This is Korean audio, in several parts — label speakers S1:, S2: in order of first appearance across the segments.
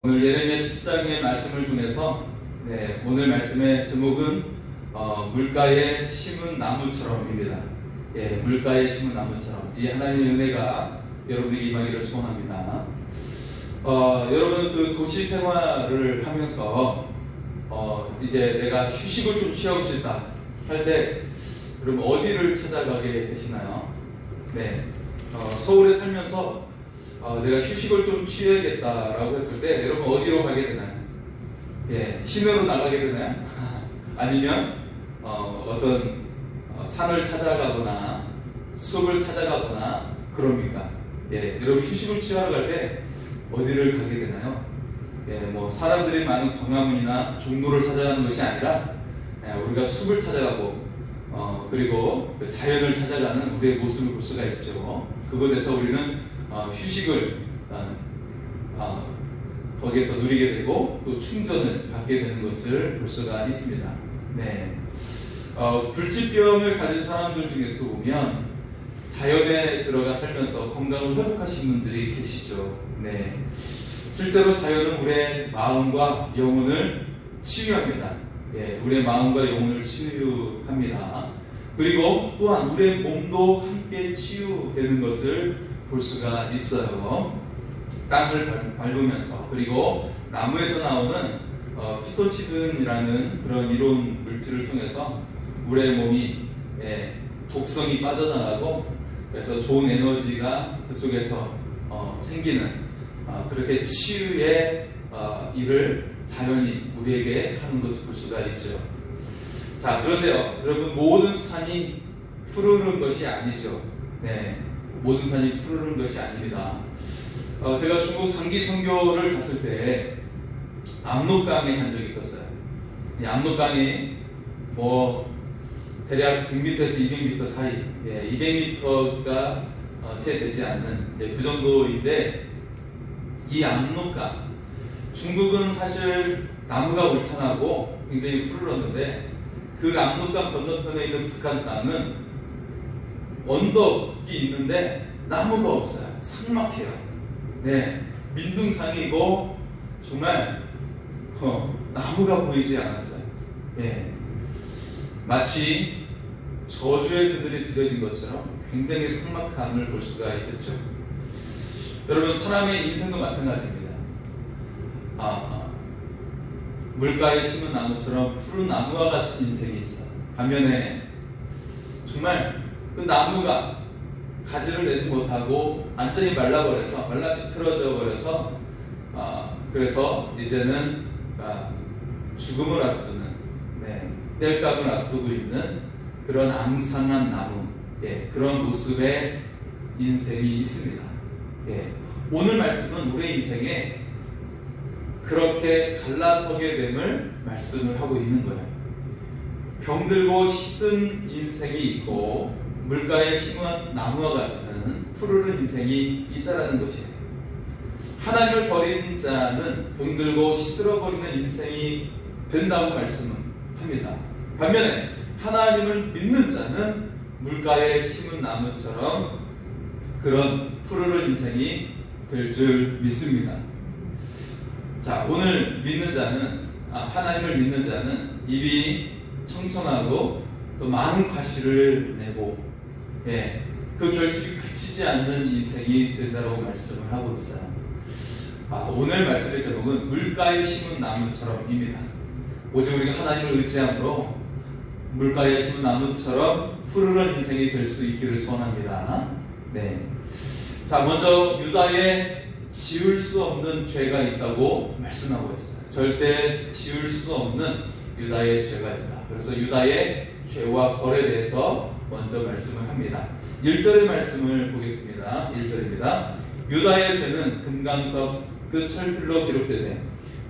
S1: 오늘 예레미야 10장의 말씀을 통해서 오늘 말씀의 제목은 물가에 심은 나무처럼입니다. 물가에 심은 나무처럼 이 하나님의 은혜가 여러분에게 임하기를 소원합니다. 여러분 그 도시 생활을 하면서 이제 내가 휴식을 좀 취하고 싶다 할 때 여러분 어디를 찾아가게 되시나요? 서울에 살면서 내가 휴식을 좀 취해야겠다라고 했을 때 여러분 어디로 가게 되나요? 시내로 나가게 되나요? 아니면 어떤 산을 찾아가거나 숲을 찾아가거나 그럽니까? 여러분 휴식을 취하러 갈 때 어디를 가게 되나요? 뭐 사람들이 많은 광화문이나 종로를 찾아가는 것이 아니라 우리가 숲을 찾아가고 그리고 그 자연을 찾아가는 우리의 모습을 볼 수가 있죠. 그곳에서 우리는 휴식을 거기에서 누리게 되고 또 충전을 받게 되는 것을 볼 수가 있습니다. 불치병을 가진 사람들 중에서도 보면 자연에 들어가 살면서 건강을 회복하신 분들이 계시죠. 실제로 자연은 우리의 마음과 영혼을 치유합니다. 우리의 마음과 영혼을 치유합니다. 그리고 또한 우리의 몸도 함께 치유되는 것을 볼 수가 있어요. 땅을 밟으면서. 그리고 나무에서 나오는 피토치든이라는 그런 이론 물질을 통해서 우리의 몸이 독성이 빠져나가고 그래서 좋은 에너지가 그 속에서 생기는 그렇게 치유의 일을 자연이 우리에게 하는 것을 볼 수가 있죠. 자, 그런데요, 여러분 모든 산이 푸르른 것이 아니죠. 모든 산이 푸르른 것이 아닙니다. 제가 중국 단기 선교를 갔을 때 압록강에 간 적이 있었어요. 이 압록강이 대략 100m에서 200m 사이, 200m가 채 되지 않는 이제 그 정도인데 이 압록강, 중국은 사실 나무가 울창하고 굉장히 푸르렀는데 그 압록강 건너편에 있는 북한 땅은 언덕이 있는데 나무가 없어요. 삭막해요. 민둥상이고 정말 나무가 보이지 않았어요. 마치 저주의 그들이 들여진 것처럼 굉장히 삭막함을 볼 수가 있었죠. 여러분 사람의 인생도 마찬가지입니다. 물가에 심은 나무처럼 푸른 나무와 같은 인생이 있어. 반면에 정말 그 나무가 가지를 내지 못하고 완전히 말라버려서 말라 비틀어져 버려서 그래서 이제는 죽음을 앞두는 땔감을 앞두고 있는 그런 앙상한 나무 그런 모습의 인생이 있습니다. 오늘 말씀은 우리의 인생에 그렇게 갈라서게 됨을 말씀을 하고 있는 거예요. 병들고 시든 인생이 있고 물가에 심은 나무와 같은 푸르른 인생이 있다라는 것이에요. 하나님을 버린 자는 병들고 시들어버리는 인생이 된다고 말씀을 합니다. 반면에 하나님을 믿는 자는 물가에 심은 나무처럼 그런 푸르른 인생이 될 줄 믿습니다. 자, 오늘 믿는 자는 하나님을 믿는 자는 입이 청청하고 또 많은 과실을 내고 그 결실이 그치지 않는 인생이 된다고 말씀을 하고 있어요. 오늘 말씀의 제목은 물가에 심은 나무처럼입니다. 오직 우리가 하나님을 의지함으로 물가에 심은 나무처럼 푸르른 인생이 될 수 있기를 소원합니다. 자, 먼저 유다에 지울 수 없는 죄가 있다고 말씀하고 있어요. 절대 지울 수 없는 유다의 죄가 있다. 그래서 유다의 죄와 벌에 대해서 먼저 말씀을 합니다. 1절의 말씀을 보겠습니다. 1절입니다. 유다의 죄는 금강석 그 철필로 기록되되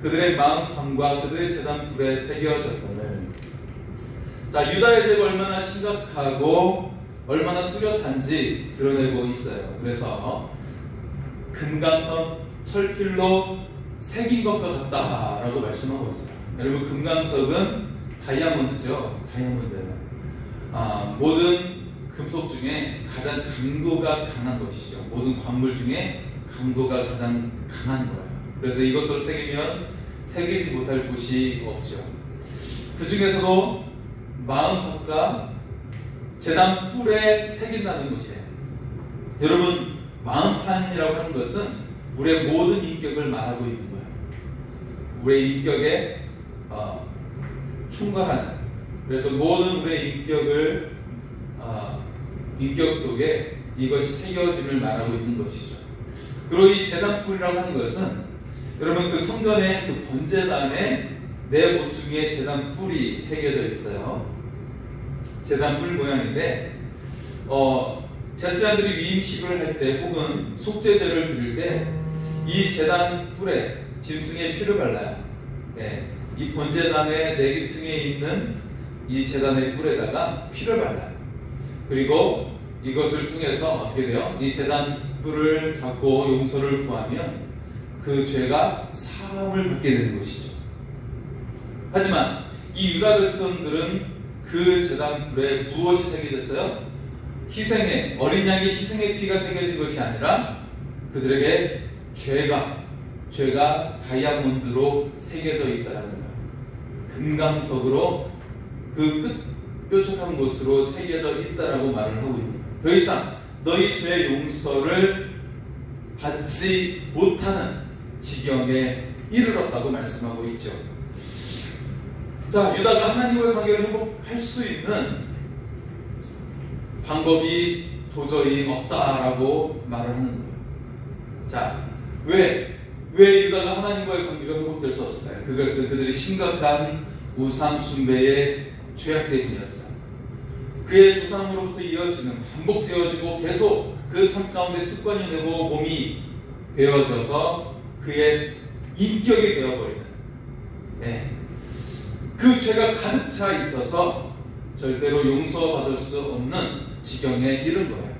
S1: 그들의 마음판과 그들의 제단불에 새겨졌거늘. 자, 유다의 죄가 얼마나 심각하고 얼마나 뚜렷한지 드러내고 있어요. 그래서 금강석 철필로 새긴 것과 같다라고 말씀하고 있어요. 여러분 금강석은 다이아몬드죠. 다이아몬드. 모든 금속 중에 가장 강도가 강한 것이죠. 모든 광물 중에 강도가 가장 강한 거예요. 그래서 이것을 새기면 새기지 못할 곳이 없죠. 그 중에서도 마음판과 제단 뿔에 새긴다는 것이에요. 여러분, 마음판이라고 하는 것은 우리의 모든 인격을 말하고 있는 거예요. 우리의 인격에 총괄하는, 그래서 모든 우리의 인격 속에 이것이 새겨짐을 말하고 있는 것이죠. 그리고 이 제단뿔이라고 하는 것은 여러분 그 성전의 그 번제단에 네 보충에 제단뿔이 새겨져 있어요. 제단뿔 모양인데 제사장들이 위임식을 할 때 혹은 속죄제를 드릴 때 이 제단뿔에 짐승의 피를 발라요. 네, 이 번제단의 네 기퉁에 있는 이 제단의 뿔에다가 피를 발라요. 그리고 이것을 통해서 어떻게 돼요? 이 제단뿔을 잡고 용서를 구하면 그 죄가 사함을 받게 되는 것이죠. 하지만 이 유다 백성들은 그 제단뿔에 무엇이 새겨졌어요? 희생의, 어린 양의 희생의 피가 새겨진 것이 아니라 그들에게 죄가 다이아몬드로 새겨져 있다라는 거예요. 금강석으로 그 뾰족한 곳으로 새겨져 있다라고 말을 하고 있는 거예요. 더 이상 너희 죄 용서를 받지 못하는 지경에 이르렀다고 말씀하고 있죠. 자, 유다가 하나님과의 관계를 회복할 수 있는 방법이 도저히 없다라고 말을 하는 거예요. 자, 왜 유다가 하나님과의 관계가 회복될 수 없을까요? 그것은 그들이 심각한 우상 숭배의 죄악 때문이었어요. 그의 조상으로부터 이어지는, 반복되어지고 계속 그 삶 가운데 습관이 되고 몸이 배어져서 그의 인격이 되어버리는, 그 죄가 가득 차 있어서 절대로 용서받을 수 없는 지경에 이른 거예요.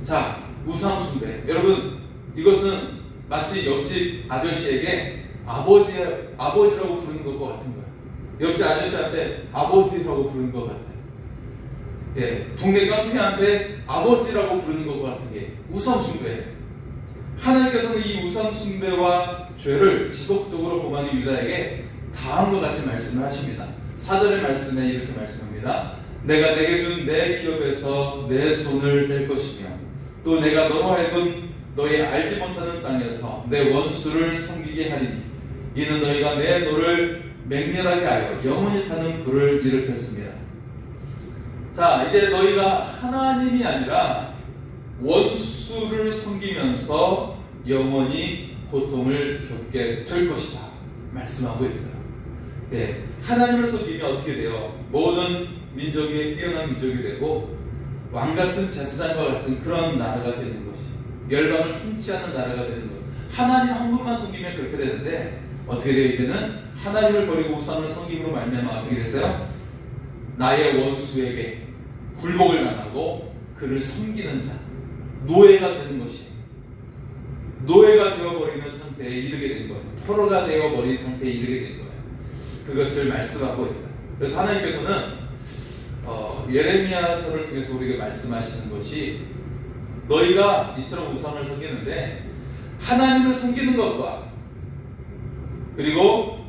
S1: 자, 우상 숭배. 여러분, 이것은 마치 옆집 아저씨에게 아버지라고 부르는 것과 같은 거예요. 옆집 아저씨한테 아버지라고 부르는 것 같아요. 동네 깡패한테 아버지라고 부르는 것과 같은 게 우상 숭배예요. 하나님께서는 이 우상 숭배와 죄를 지속적으로 범하는 유다에게 다음과 같이 말씀을 하십니다. 4절의 말씀에 이렇게 말씀합니다. 내가 내게 준 내 기업에서 내 손을 뗄 것이며 또 내가 너로 하여금 너희 알지 못하는 땅에서 내 원수를 섬기게 하리니 이는 너희가 내 노를 맹렬하게 하여 영원히 타는 불을 일으켰습니다. 자, 이제 너희가 하나님이 아니라 원수를 섬기면서 영원히 고통을 겪게 될 것이다 말씀하고 있어요. 하나님을 섬기면 어떻게 돼요? 모든 민족 위에 뛰어난 민족이 되고 왕같은 제사장과 같은 그런 나라가 되는 것이, 열방을 통치하는 나라가 되는 것. 하나님 한 분만 섬기면 그렇게 되는데 어떻게 돼요? 이제는 하나님을 버리고 우상을 섬김으로 말미암아 어떻게 됐어요? 나의 원수에게 굴복을 당하고 그를 섬기는 자, 노예가 되는 것이, 노예가 되어버리는 상태에 이르게 된 거예요. 포로가 되어버린 상태에 이르게 된 거예요. 그것을 말씀하고 있어요. 그래서 하나님께서는 예레미야서를 통해서 우리에게 말씀하시는 것이, 너희가 이처럼 우상을 섬기는데 하나님을 섬기는 것과 그리고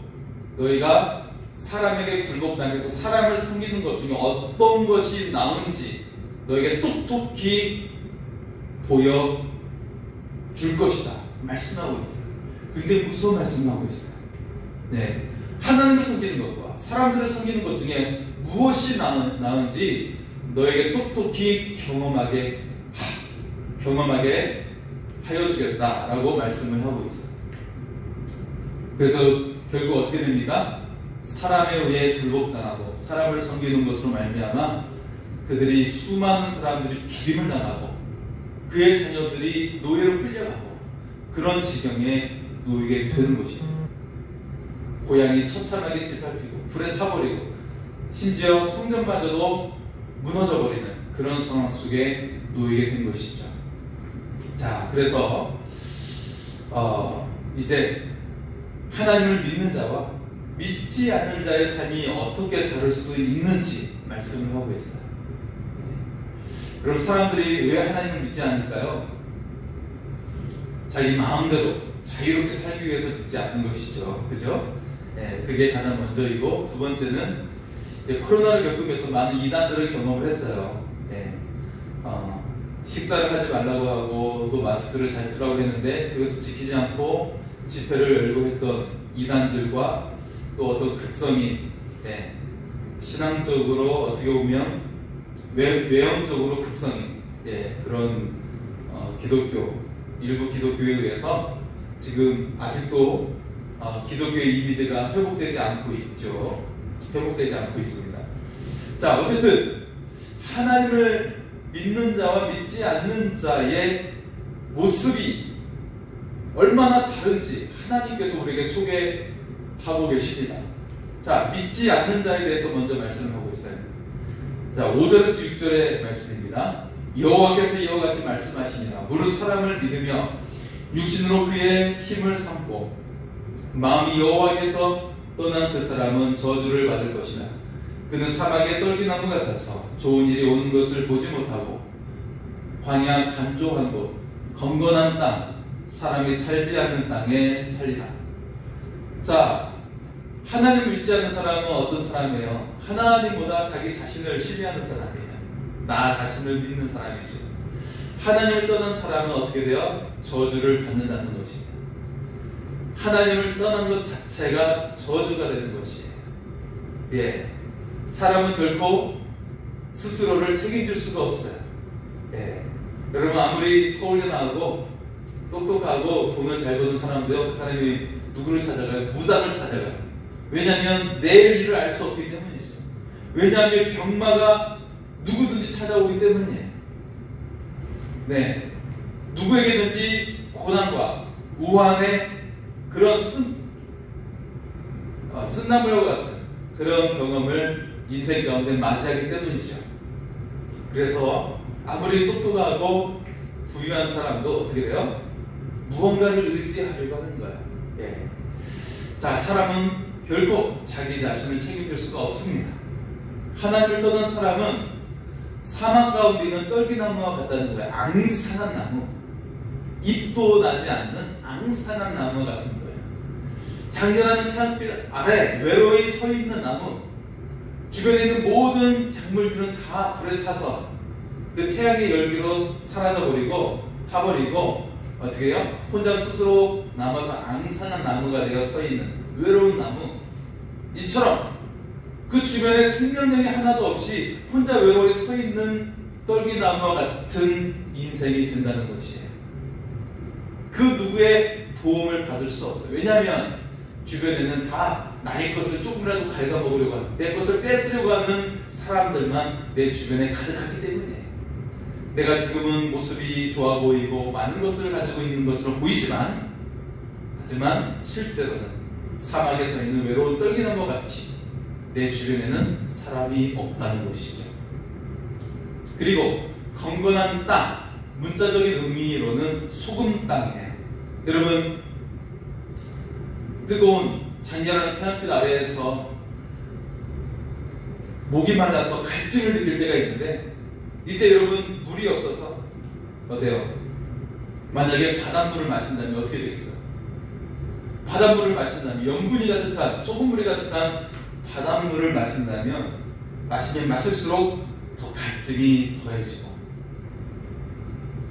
S1: 너희가 사람에게 굴복당해서 사람을 섬기는 것 중에 어떤 것이 나은지 너에게 똑똑히 보여줄 것이다 말씀하고 있어요. 굉장히 무서운 말씀을 하고 있어요. 하나님을 섬기는 것과 사람들을 섬기는 것 중에 무엇이 나은지 너에게 똑똑히 경험하게 하여 주겠다라고 말씀을 하고 있어요. 그래서 결국 어떻게 됩니까? 사람에 의해 굴복당하고 사람을 섬기는 것으로 말미암아 그들이, 수많은 사람들이 죽임을 당하고 그의 자녀들이 노예로 끌려가고 그런 지경에 놓이게 되는 것입니다. 고향이 처참하게 짓밟히고 불에 타버리고 심지어 성전마저도 무너져버리는 그런 상황 속에 놓이게 된 것이죠. 자, 그래서 이제 하나님을 믿는 자와 믿지 않는 자의 삶이 어떻게 다를 수 있는지 말씀을 하고 있어요. 여러분, 사람들이 왜 하나님을 믿지 않을까요? 자기 마음대로 자유롭게 살기 위해서 믿지 않는 것이죠. 그죠? 예, 그게 가장 먼저이고, 두 번째는 코로나를 겪으면서 많은 이단들을 경험을 했어요. 예, 식사를 하지 말라고 하고 또 마스크를 잘 쓰라고 했는데 그것을 지키지 않고 집회를 열고 했던 이단들과 또 어떤 극성인, 예, 신앙적으로 어떻게 보면 외형적으로 극성인, 예, 그런 일부 기독교에 의해서 지금 아직도 기독교의 이미지가 회복되지 않고 있죠. 회복되지 않고 있습니다. 자, 어쨌든 하나님을 믿는 자와 믿지 않는 자의 모습이 얼마나 다른지 하나님께서 우리에게 소개하고 계십니다. 자, 믿지 않는 자에 대해서 먼저 말씀하고 있어요. 자, 5절에서 6절의 말씀입니다. 여호와께서 이와 같이 말씀하시니라. 무릇 사람을 믿으며 육신으로 그의 힘을 삼고 마음이 여호와께서 떠난 그 사람은 저주를 받을 것이다. 그는 사막의 떨기나무 같아서 좋은 일이 오는 것을 보지 못하고 광야 간조한 곳 검건한 땅 사람이 살지 않는 땅에 살리라. 자, 하나님을 믿지 않는 사람은 어떤 사람이에요? 하나님보다 자기 자신을 신뢰하는 사람이에요. 나 자신을 믿는 사람이죠. 하나님을 떠난 사람은 어떻게 돼요? 저주를 받는다는 것입니다. 하나님을 떠난 것 자체가 저주가 되는 것이에요. 예, 사람은 결코 스스로를 책임질 수가 없어요. 예, 여러분 아무리 서울대 나오고 똑똑하고 돈을 잘 버는 사람도요, 그 사람이 누구를 찾아가요? 무당을 찾아가요. 왜냐하면 내일 일을 알 수 없기 때문이죠. 왜냐하면 병마가 누구든지 찾아오기 때문이에요. 네, 누구에게든지 고난과 우환의 그런 쓴나물과 같은 그런 경험을 인생 가운데 맞이하기 때문이죠. 그래서 아무리 똑똑하고 부유한 사람도 어떻게 돼요? 무언가를 의지하려고 하는 거예요. 예. 자, 사람은 결코 자기 자신을 책임질 수가 없습니다. 하나님을 떠난 사람은 사막 가운데 있는 떨기나무와 같다는 거예요. 앙상한 나무, 잎도 나지 않는 앙상한 나무 같은 거예요. 장렬하는 태양빛 아래 외로이 서 있는 나무, 주변에 있는 모든 작물들은 다 불에 타서 그 태양의 열기로 사라져버리고 타버리고 어떻게 해요? 혼자 스스로 남아서 앙상한 나무가 되어 서 있는 외로운 나무, 이처럼 그 주변에 생명력이 하나도 없이 혼자 외로이 서 있는 떨기나무와 같은 인생이 된다는 것이에요. 그 누구의 도움을 받을 수 없어요. 왜냐하면 주변에는 다 나의 것을 조금이라도 갉아먹으려고 하는, 내 것을 뺏으려고 하는 사람들만 내 주변에 가득하기 때문이에요. 내가 지금은 모습이 좋아 보이고 많은 것을 가지고 있는 것처럼 보이지만, 하지만 실제로는 사막에 서 있는 외로운 떨기나무 같이 내 주변에는 사람이 없다는 것이죠. 그리고 건건한 땅, 문자적인 의미로는 소금 땅이에요. 여러분, 뜨거운 장렬한 태양빛 아래에서 목이 말라서 갈증을 느낄 때가 있는데, 이때 여러분 물이 없어서 어때요? 만약에 바닷물을 마신다면 어떻게 되겠어요? 바닷물을 마신다면, 염분이 가득한, 소금물이 가득한 바닷물을 마시면 마실수록 더 갈증이 더해지고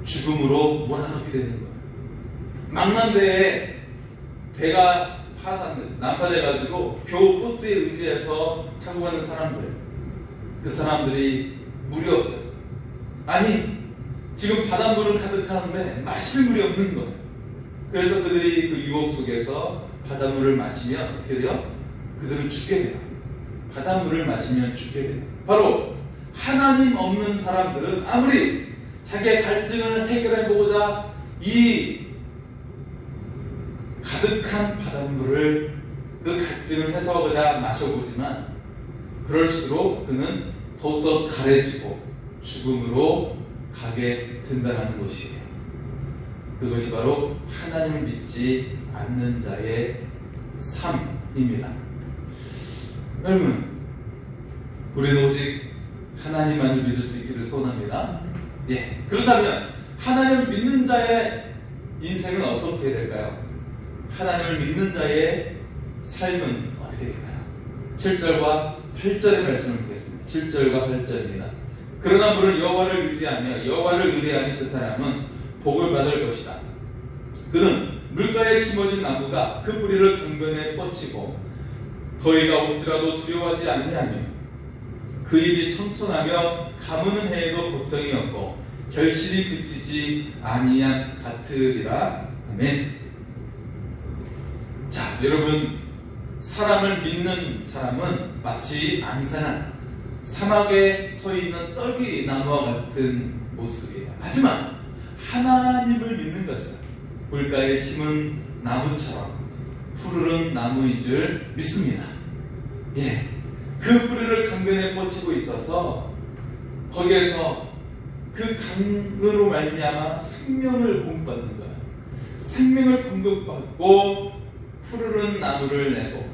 S1: 죽음으로 몰아넣게 되는 거예요. 망만대에 배가 난파돼가지고 겨우 보트에 의지해서 타고 가는 사람들, 그 사람들이 물이 없어요. 아니, 지금 바닷물은 가득하는데 마실 물이 없는 거예요. 그래서 그들이 그 유혹 속에서 바닷물을 마시면 어떻게 돼요? 그들은 죽게 돼요. 바닷물을 마시면 죽게 돼요. 바로 하나님 없는 사람들은 아무리 자기의 갈증을 해결해보고자 이 가득한 바닷물을, 그 갈증을 해소하고자 마셔보지만 그럴수록 그는 더욱더 가래지고 죽음으로 가게 된다는 것이에요. 그것이 바로 하나님을 믿지 않는 자의 삶입니다. 여러분, 우리는 오직 하나님만을 믿을 수 있기를 소원합니다. 예, 그렇다면 하나님을 믿는 자의 인생은 어떻게 될까요? 하나님을 믿는 자의 삶은 어떻게 될까요? 7절과 8절의 말씀을 보겠습니다. 7절과 8절입니다. 그러나 물은 여호와를 의지하며 여호와를 의뢰하니 그 사람은 복을 받을 것이다. 그는 물가에 심어진 나무가 그 뿌리를 강변에 뻗치고 더위가 올지라도 두려워하지 아니하며 그 입이 청천하며 가무는 해에도 걱정이 없고 결실이 그치지 아니한 같으리라. 아멘. 자, 여러분, 사람을 믿는 사람은 마치 안산한 사막에 서 있는 떨기 나무와 같은 모습이에요. 하지만 하나님을 믿는 것은 물가에 심은 나무처럼 푸르른 나무인 줄 믿습니다. 예, 그 뿌리를 강변에 뻗치고 있어서 거기에서 그 강으로 말미암아 생명을 공급받는 거예요. 생명을 공급받고 푸르른 나무를 내고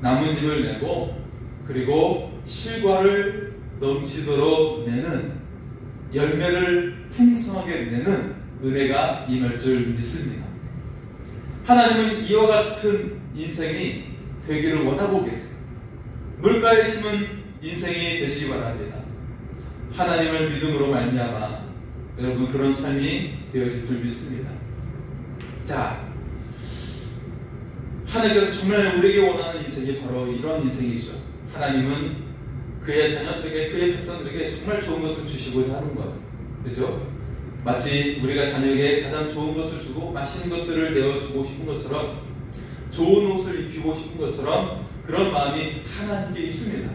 S1: 나뭇잎을 내고 그리고 실과를 넘치도록 내는 열매를 풍성하게 내는 은혜가 임할 줄 믿습니다. 하나님은 이와 같은 인생이 되기를 원하고 계세요. 물가에 심은 인생이 되시기 바랍니다. 하나님을 믿음으로 말미암아 여러분 그런 삶이 되어질 줄 믿습니다. 자, 하나님께서 정말 우리에게 원하는 인생이 바로 이런 인생이죠. 하나님은 그의 자녀들에게, 그의 백성들에게 정말 좋은 것을 주시고자 하는 거예요. 그렇죠? 마치 우리가 자녀에게 가장 좋은 것을 주고 맛있는 것들을 내어주고 싶은 것처럼, 좋은 옷을 입히고 싶은 것처럼 그런 마음이 하나님께 있습니다.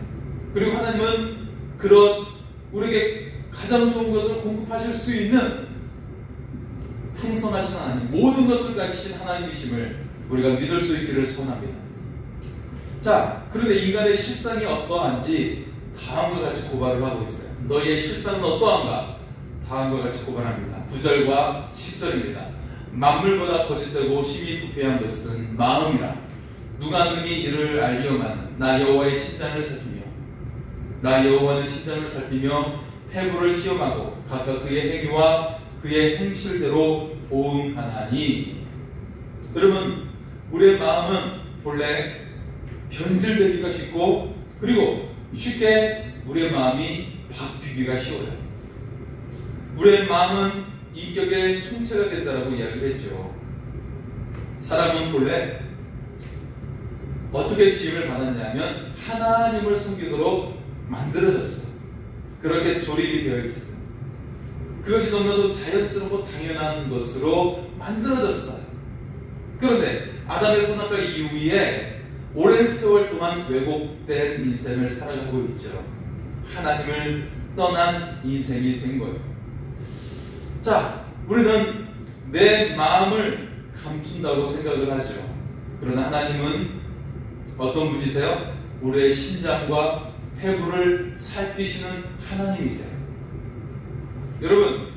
S1: 그리고 하나님은 그런 우리에게 가장 좋은 것을 공급하실 수 있는 풍성하신 하나님, 모든 것을 가지신 하나님이심을 우리가 믿을 수 있기를 소원합니다. 자, 그런데 인간의 실상이 어떠한지 다음과 같이 고발을 하고 있어요. 너희의 실상은 어떠한가? 다음과 같이 고발합니다. 9절과 10절입니다. 만물보다 거짓되고 심히 부패한 것은 마음이라. 누가 능히 이를 알리오마는 나 여호와의 심장을 살피며 나 여호와는 심장을 살피며 폐부를 시험하고 각각 그의 행위와 그의 행실대로 보응하나니. 여러분, 우리의 마음은 본래 변질되기가 쉽고 그리고 쉽게 우리의 마음이 바뀌기가 쉬워요. 우리의 마음은 인격의 총체가 된다라고 이야기를 했죠. 사람은 본래 어떻게 지음을 받았냐면 하나님을 섬기도록 만들어졌어요. 그렇게 조립이 되어 있습니다. 그것이 너무나도 자연스럽고 당연한 것으로 만들어졌어요. 그런데 아담의 선악과 이후에 오랜 세월 동안 왜곡된 인생을 살아가고 있죠. 하나님을 떠난 인생이 된 거예요. 자, 우리는 내 마음을 감춘다고 생각을 하죠. 그러나 하나님은 어떤 분이세요? 우리의 심장과 폐부를 살피시는 하나님이세요. 여러분,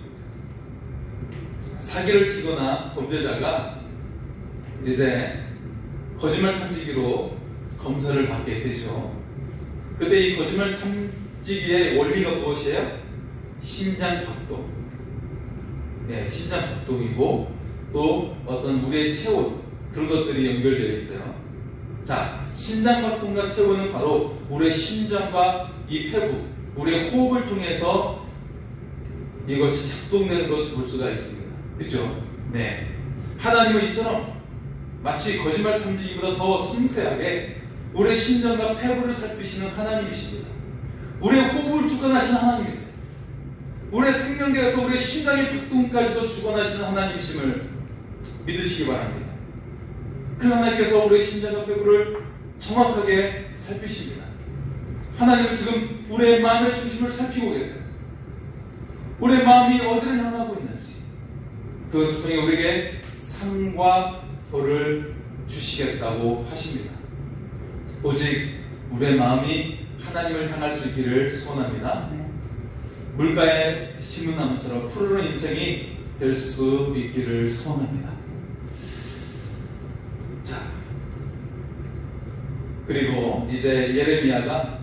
S1: 사기를 치거나 범죄자가 이제 거짓말 탐지기로 검사를 받게 되죠. 그때 이 거짓말 탐지기의 원리가 무엇이에요? 심장 박동. 네, 심장 박동이고 또 어떤 우리의 체온, 그런 것들이 연결되어 있어요. 자, 심장 박동과 체온은 바로 우리의 심장과 이 폐부, 우리의 호흡을 통해서 이것이 작동되는 것을 볼 수가 있습니다. 그렇죠? 네. 하나님은 이처럼 마치 거짓말 탐지기보다 더 섬세하게 우리의 심장과 폐부를 살피시는 하나님이십니다. 우리의 호흡을 주관하시는 하나님이세요. 우리의 생명대에서 우리의 심장의 박동까지도 주관하시는 하나님이심을 믿으시기 바랍니다. 그 하나님께서 우리의 심장과 폐부를 정확하게 살피십니다. 하나님은 지금 우리의 마음의 중심을 살피고 계세요. 우리의 마음이 어디를 향하고 있는지 그것을 통해 우리에게 상과 벌을 주시겠다고 하십니다. 오직 우리의 마음이 하나님을 향할 수 있기를 소원합니다. 물가에 심은 나무처럼 푸르른 인생이 될 수 있기를 소원합니다. 자, 그리고 이제 예레미야가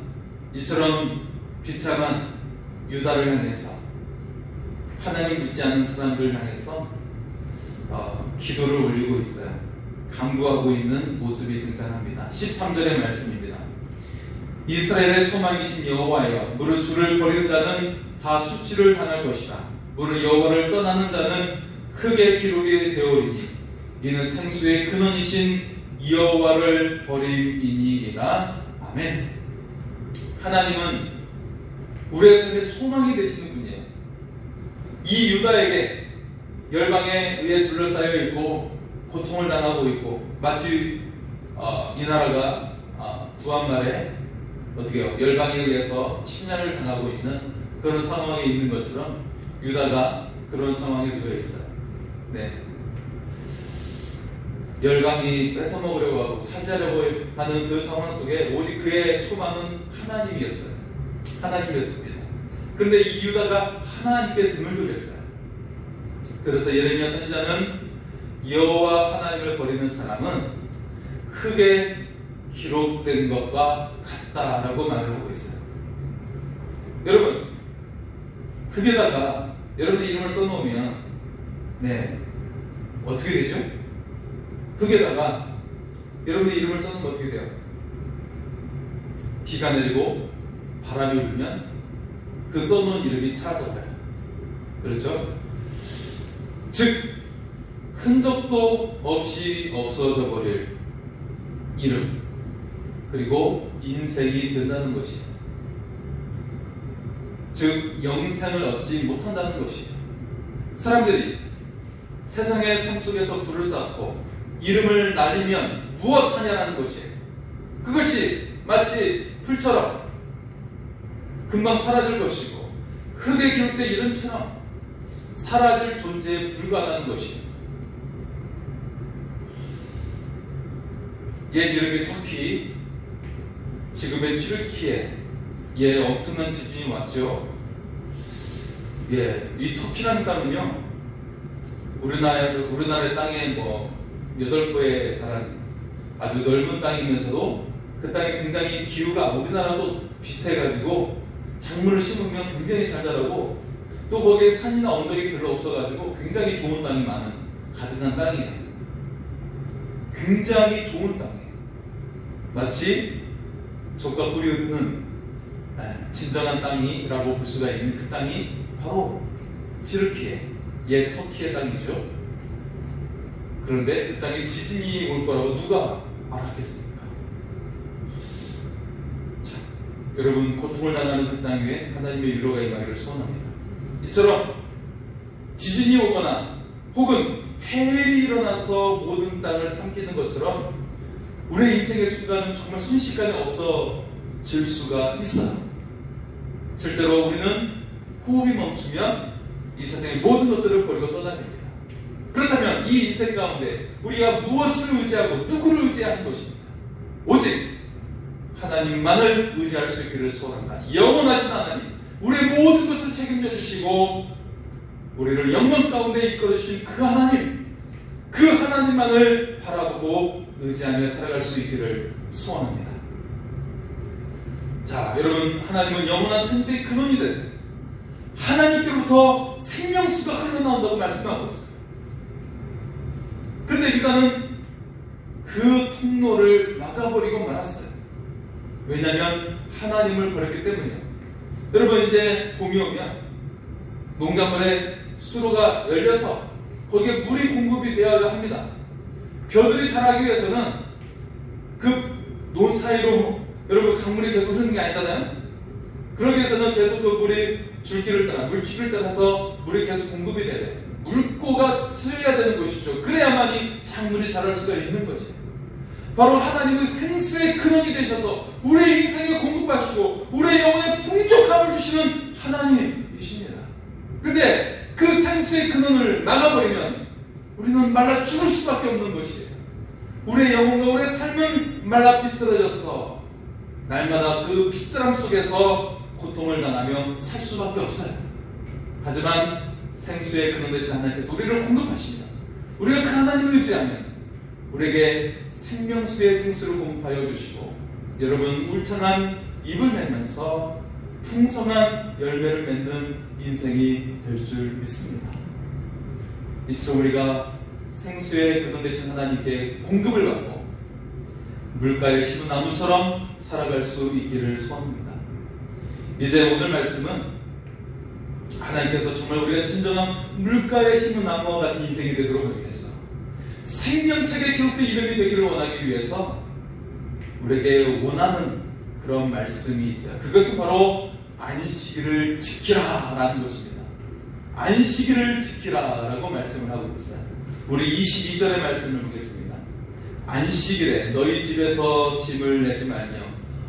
S1: 이처럼 비참한 유다를 향해서, 하나님 믿지 않는 사람들 향해서 기도를 올리고 있어요. 강구하고 있는 모습이 등장합니다. 13절의 말씀입니다. 이스라엘의 소망이신 여호와여, 무릇 주를 버리는 자는 다 수치를 당할 것이다. 무릇 여호와를 떠나는 자는 흙의 기록이 되오리니 이는 생수의 근원이신 여호와를 버림이니이다. 아멘. 하나님은 우리의 삶의 소망이 되시는 분이에요. 이 유다에게 열방에 의해 둘러싸여 있고 고통을 당하고 있고, 마치 이 나라가 구한말에 어떻게 해요? 열방에 의해서 침략을 당하고 있는 그런 상황에 있는 것처럼 유다가 그런 상황에 놓여 있어요. 네. 열강이 뺏어먹으려고 하고 차지하려고 하는 그 상황 속에 오직 그의 소망은 하나님이었어요. 하나님이었습니다. 그런데 이 유다가 하나님께 등을 돌렸어요. 그래서 예레미야 선지자는 여호와 하나님을 버리는 사람은 흙에 기록된 것과 같다라고 말을 하고 있어요. 여러분, 흙에다가 여러분의 이름을 써놓으면 어떻게 되죠? 흙에다가 여러분의 이름을 써놓으면 어떻게 돼요? 비가 내리고 바람이 불면 그 써놓은 이름이 사라져버려요. 그렇죠? 즉 흔적도 없이 없어져 버릴 이름, 그리고 인생이 된다는 것이에요. 즉 영생을 얻지 못한다는 것이에요. 사람들이 세상의 삶 속에서 불을 쌓고 이름을 날리면 무엇하냐라는 것이에요. 그것이 마치 풀처럼 금방 사라질 것이고 흙에 기록된 이름처럼 사라질 존재에 불과하다는 것이에요. 옛 이름이 터키, 지금의 튀르키에 엄청난 지진이 왔죠. 이 터키라는 땅은요, 우리나라의 땅에 8배에 달한 아주 넓은 땅이면서도 그 땅이 굉장히 기후가 우리나라도 비슷해가지고 작물을 심으면 굉장히 잘 자라고, 또 거기에 산이나 언덕이 별로 없어가지고 굉장히 좋은 땅이 많은 가득한 땅이에요. 굉장히 좋은 땅이에요. 마치 젖과 꿀이 흐르는 진정한 땅이라고 볼 수가 있는 그 땅이 바로 튀르키예, 옛 터키의 땅이죠. 그런데 그 땅에 지진이 올 거라고 누가 알았겠습니까? 자, 여러분, 고통을 당하는 그 땅 위에 하나님의 위로가 임하기를 소원합니다. 이처럼 지진이 오거나 혹은 해일이 일어나서 모든 땅을 삼키는 것처럼 우리의 인생의 순간은 정말 순식간에 없어질 수가 있어요. 실제로 우리는 호흡이 멈추면 이 세상의 모든 것들을 버리고 떠나갑니다. 그렇다면 이 인생 가운데 우리가 무엇을 의지하고 누구를 의지하는 것입니까? 오직 하나님만을 의지할 수 있기를 소원합니다. 영원하신 하나님, 우리의 모든 것을 책임져 주시고 우리를 영광 가운데 이끌어 주신 그 하나님, 그 하나님만을 바라보고 의지하며 살아갈 수 있기를 소원합니다. 자, 여러분, 하나님은 영원한 생수의 근원이 되세요. 하나님께로부터 생명수가 흘러나온다고 말씀하고 있어요. 그런데 유다는 그 통로를 막아버리고 말았어요. 왜냐하면 하나님을 버렸기 때문이에요. 여러분, 이제 봄이 오면 농작물에 수로가 열려서 거기에 물이 공급이 되어야 합니다. 벼들이 자라기 위해서는 그 논 사이로 여러분 강물이 계속 흐르는 게 아니잖아요. 그러기 위해서는 계속 그 물이 줄기를 따라, 물줄기를 따라서 물이 계속 공급이 돼야 돼요. 물고가 쓰여야 되는 것이죠. 그래야만이 작물이 자랄 수가 있는 거죠. 바로 하나님은 생수의 근원이 되셔서 우리의 인생에 공급하시고 우리의 영혼에 풍족함을 주시는 하나님이십니다. 그런데 그 생수의 근원을 막아버리면 우리는 말라 죽을 수밖에 없는 것이에요. 우리의 영혼과 우리의 삶은 말라 비틀어져서 날마다 그 빗자람 속에서 고통을 당하며 살 수밖에 없어요. 하지만 생수의 근원 되신 하나님께서 우리를 공급하십니다. 우리가 그 하나님을 의지하면 우리에게 생명수의 생수를 공급하여 주시고 여러분, 울창한 잎을 맺면서 풍성한 열매를 맺는 인생이 될 줄 믿습니다. 이처럼 우리가 생수의 근원 되신 하나님께 공급을 받고 물가에 심은 나무처럼 살아갈 수 있기를 소원합니다. 이제 오늘 말씀은 하나님께서 정말 우리가 진정한 물가에 심은 나무와 같은 인생이 되도록 하기 위해서, 생명책에 기록된 이름이 되기를 원하기 위해서 우리에게 원하는 그런 말씀이 있어요. 그것은 바로 안식일을 지키라 라는 것입니다. 안식일을 지키라 라고 말씀을 하고 있어요. 우리 22절의 말씀을 보겠습니다. 안식일에 너희 집에서 짐을 내지 말며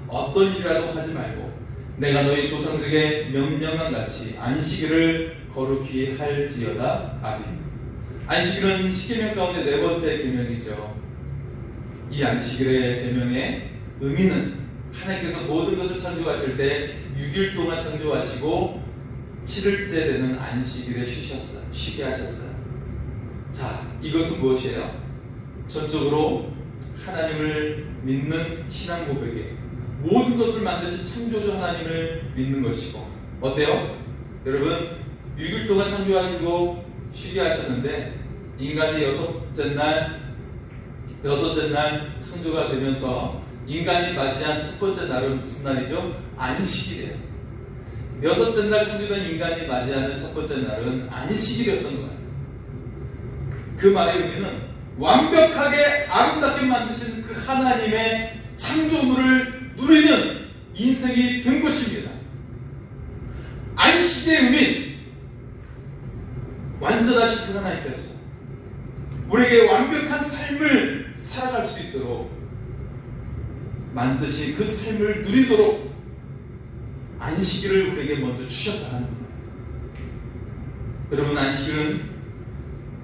S1: 어떤 일이라도 하지 말고 내가 너희 조상들에게 명령한 같이 안식일을 거룩히 할지어다. 아멘. 안식일은 10계명 가운데 네 번째 계명이죠. 이 안식일의 계명의 의미는 하나님께서 모든 것을 창조하실 때 6일 동안 창조하시고 7일째 되는 안식일에 쉬게 하셨어요. 자, 이것은 무엇이에요? 전적으로 하나님을 믿는 신앙 고백에 모든 것을 만드신 창조주 하나님을 믿는 것이고, 어때요? 여러분, 6일 동안 창조하시고 쉬게 하셨는데 인간이 여섯째 날 창조가 되면서 인간이 맞이한 첫 번째 날은 무슨 날이죠? 안식일이에요. 여섯째 날 창조된 인간이 맞이하는 첫 번째 날은 안식일이었던 거예요. 그 말의 의미는 완벽하게 아름답게 만드신 그 하나님의 창조물을 누리는 인생이 된 것입니다. 안식의 의미, 완전하신 그 하나님께서 우리에게 완벽한 삶을 살아갈 수 있도록 만드신 그 삶을 누리도록 안식일을 우리에게 먼저 주셨다는 거예요. 여러분, 안식일은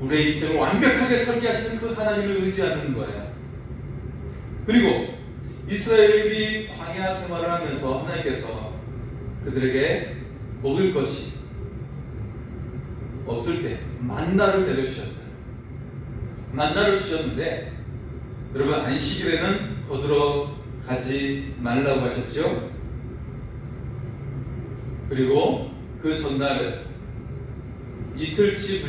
S1: 우리의 인생을 완벽하게 설계하시는 그 하나님을 의지하는 거예요. 그리고 이스라엘이 광야 생활을 하면서 하나님께서 그들에게 먹을 것이 없을 때 만나를 내려주셨어요. 만나를 주셨는데 여러분, 안식일에는 거들어 가지 말라고 하셨죠. 그리고 그 전날은 이틀치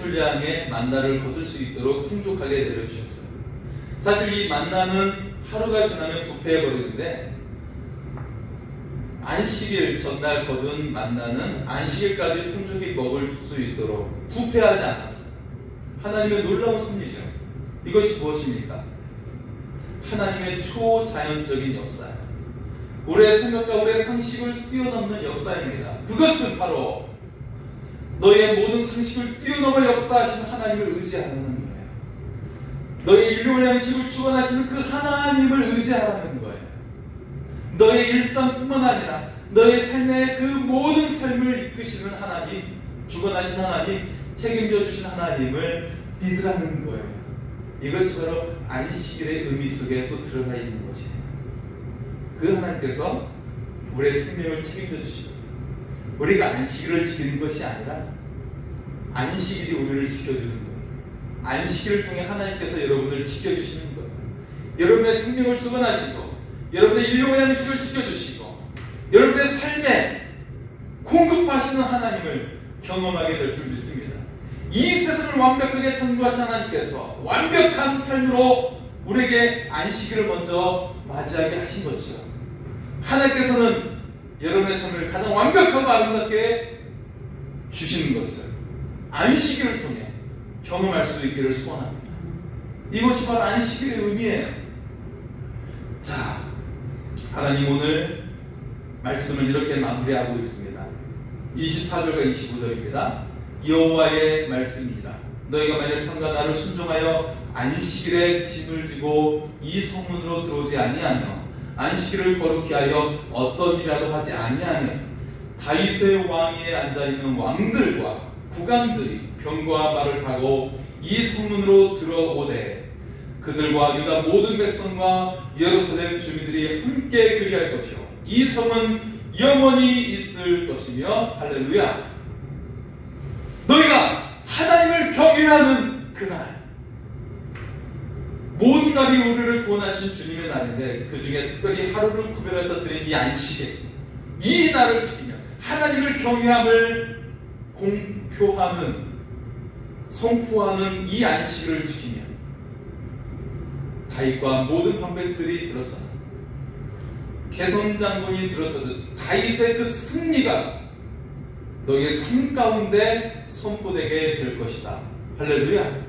S1: 분량의 만나를 거둘 수 있도록 풍족하게 내려주셨어요. 사실 이 만나는 하루가 지나면 부패해버리는데 안식일 전날 거둔 만나는 안식일까지 풍족히 먹을 수 있도록 부패하지 않았어요. 하나님의 놀라운 섭리죠. 이것이 무엇입니까? 하나님의 초자연적인 역사예요. 우리의 생각과 우리의 상식을 뛰어넘는 역사입니다. 그것은 바로 너희의 모든 상식을 뛰어넘어 역사하신 하나님을 의지하는 거예요. 너희의 인류의 양식을 주관하시는 그 하나님을 의지하라는 거예요. 너희의 일상뿐만 아니라 너희의 삶의 그 모든 삶을 이끄시는 하나님, 주관하신 하나님, 책임져 주신 하나님을 믿으라는 거예요. 이것이 바로 안식일의 의미 속에 또 들어가 있는 것이에요. 그 하나님께서 우리의 생명을 책임져 주시고 우리가 안식일을 지키는 것이 아니라 안식일이 우리를 지켜주는 거예요. 안식일을 통해 하나님께서 여러분을 지켜주시는 거예요. 여러분의 생명을 주관하시고 여러분의 일용할 양식을 지켜주시고 여러분의 삶에 공급하시는 하나님을 경험하게 될 줄 믿습니다. 이 세상을 완벽하게 창조하신 하나님께서 완벽한 삶으로 우리에게 안식일을 먼저 맞이하게 하신 거죠. 하나님께서는 여러분의 삶을 가장 완벽하고 아름답게 주시는 것을 안식일을 통해 경험할 수 있기를 소원합니다. 이것이 바로 안식일의 의미예요. 자, 하나님 오늘 말씀을 이렇게 마무리하고 있습니다. 24절과 25절입니다. 여호와의 말씀이니라. 너희가 만일 삼가 나를 순종하여 안식일에 짐을 지고 이 성문으로 들어오지 아니하며 안식일을 거룩히 하여 어떤 일이라도 하지 아니하며 다윗의 왕위에 앉아있는 왕들과 국왕들이 병과 말을 타고 이 성문으로 들어오되 그들과 유다 모든 백성과 예루살렘 주민들이 함께 그리할 것이요 이 성은 영원히 있을 것이며 할렐루야. 너희가 하나님을 경외하는 그날, 모든 날이 우리를 구원하신 주님의 날인데 그 중에 특별히 하루를 구별해서 드린 이 안식일, 이 날을 지키며 하나님을 경외함을 공표하는 선포하는 이 안식일을 지키면 다윗과 모든 방백들이 들어서 개선장군이 들어서듯 다윗의 그 승리가 너희의 삶 가운데 선포되게 될 것이다. 할렐루야.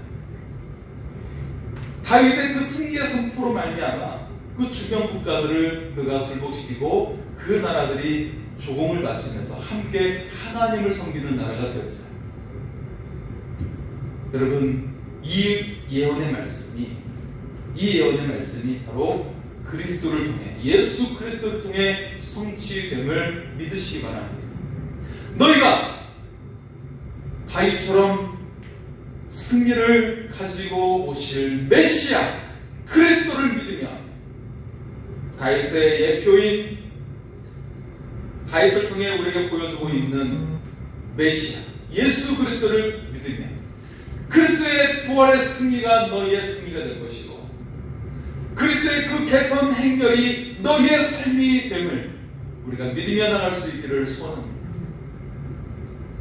S1: 다윗의 그 승리의 선포로 말미암아 그 주변 국가들을 그가 굴복시키고 그 나라들이 조공을 바치면서 함께 하나님을 섬기는 나라가 되었어요. 여러분, 이 예언의 말씀이 바로 그리스도를 통해, 예수 그리스도를 통해 성취됨을 믿으시기 바랍니다. 너희가 다윗처럼 승리를 가지고 오실 메시아 그리스도를 믿으면, 다윗의 예표인 다윗을 통해 우리에게 보여주고 있는 메시아 예수 그리스도를 믿으면 그리스도의 부활의 승리가 너희의 승리가 될 것이고, 그리스도의 그 개선 행렬이 너희의 삶이 됨을 우리가 믿으며 나갈 수 있기를 소원합니다.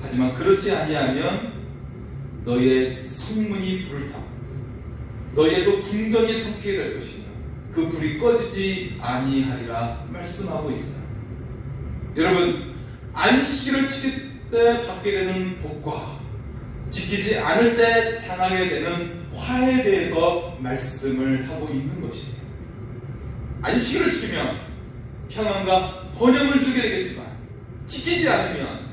S1: 하지만 그렇지 아니하면 너희의 성문이 불을 타고 너희에도 궁전이 삼키게 될 것이며 그 불이 꺼지지 아니하리라 말씀하고 있어요. 여러분, 안식일을 지킬 때 받게 되는 복과 지키지 않을 때 당하게 되는 화에 대해서 말씀을 하고 있는 것이에요. 안식일을 지키면 평안과 번영을 주게 되겠지만 지키지 않으면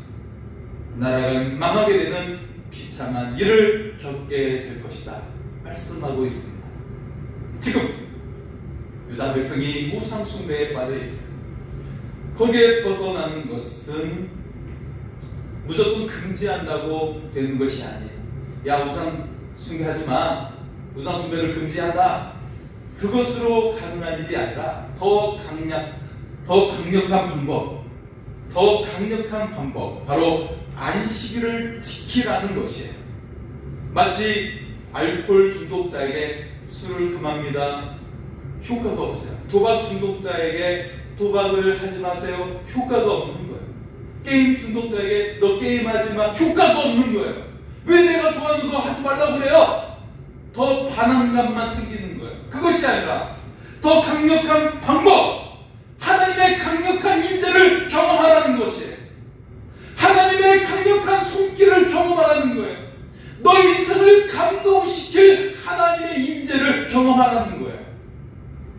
S1: 나라가 망하게 되는 비참한 일을 겪게 될 것이다 말씀하고 있습니다. 지금 유다 백성이 우상 숭배에 빠져 있어요. 거기에 벗어나는 것은 무조건 금지한다고 되는 것이 아니에요. 야, 우상 숭배하지 마. 우상 숭배를 금지한다. 그것으로 가능한 일이 아니라 더 강력한 방법, 바로 안식일을 지키라는 것이에요. 마치 알코올 중독자에게 술을 금합니다. 효과가 없어요. 도박 중독자에게 도박을 하지 마세요. 효과가 없는 거예요. 게임 중독자에게 너 게임하지 마. 효과가 없는 거예요. 왜 내가 좋아하는 거 하지 말라고 그래요? 더 반항감만 생기는 거예요. 그것이 아니라 더 강력한 방법, 하나님의 강력한 임재를 경험하라는 것이에요. 하나님의 강력한 손길을 경험하라는 거예요. 너희 인생을 감동시킬 하나님의 임재를 경험하라는 거예요.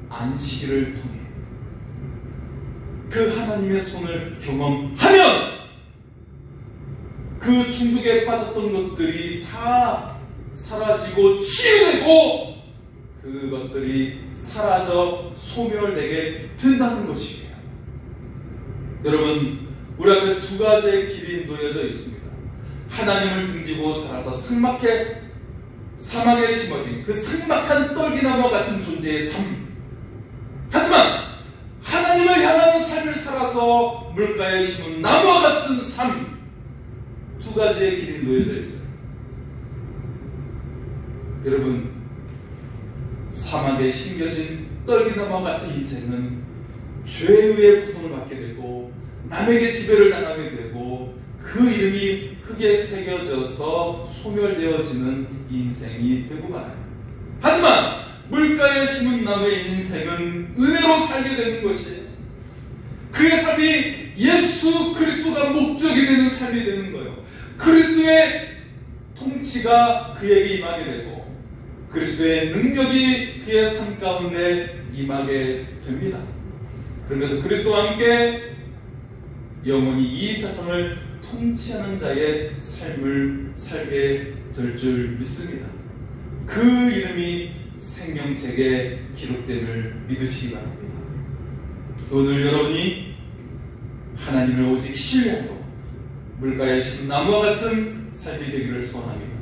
S1: 안식일을 통해 그 하나님의 손을 경험하면 그 중독에 빠졌던 것들이 다 사라지고 치유되고 그것들이 사라져 소멸되게 된다는 것이에요. 여러분, 우리 앞에 두 가지의 길이 놓여져 있습니다. 하나님을 등지고 살아서 사막에 심어진 그 삭막한 떨기나무 같은 존재의 삶. 하지만 하나님을 향하는 삶을 살아서 물가에 심은 나무와 같은 삶. 두 가지의 길이 놓여져 있어요. 여러분, 사막에 심겨진 떨기나무 같은 인생은 죄의 고통을 받게 되고 남에게 지배를 당하게 되고 그 이름이 흙에 새겨져서 소멸되어지는 인생이 되고 말아요. 하지만 물가에 심은 나무의 인생은 은혜로 살게 되는 것이에요. 그의 삶이 예수 그리스도가 목적이 되는 삶이 되는 거예요. 그리스도의 통치가 그에게 임하게 되고 그리스도의 능력이 그의 삶 가운데 임하게 됩니다. 그러면서 그리스도와 함께 영원히 이 세상을 통치하는 자의 삶을 살게 될 줄 믿습니다. 그 이름이 생명책에 기록됨을 믿으시기 바랍니다. 오늘 여러분이 하나님을 오직 신뢰하고 물가에 심은 나무와 같은 삶이 되기를 소원합니다.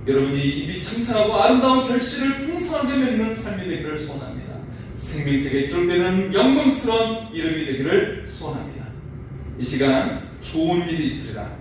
S1: 여러분이 입이 창창하고 아름다운 결실을 풍성하게 맺는 삶이 되기를 소원합니다. 생명책에 기록되는 영광스러운 이름이 되기를 소원합니다. 이 시간 좋은 일이 있으리라.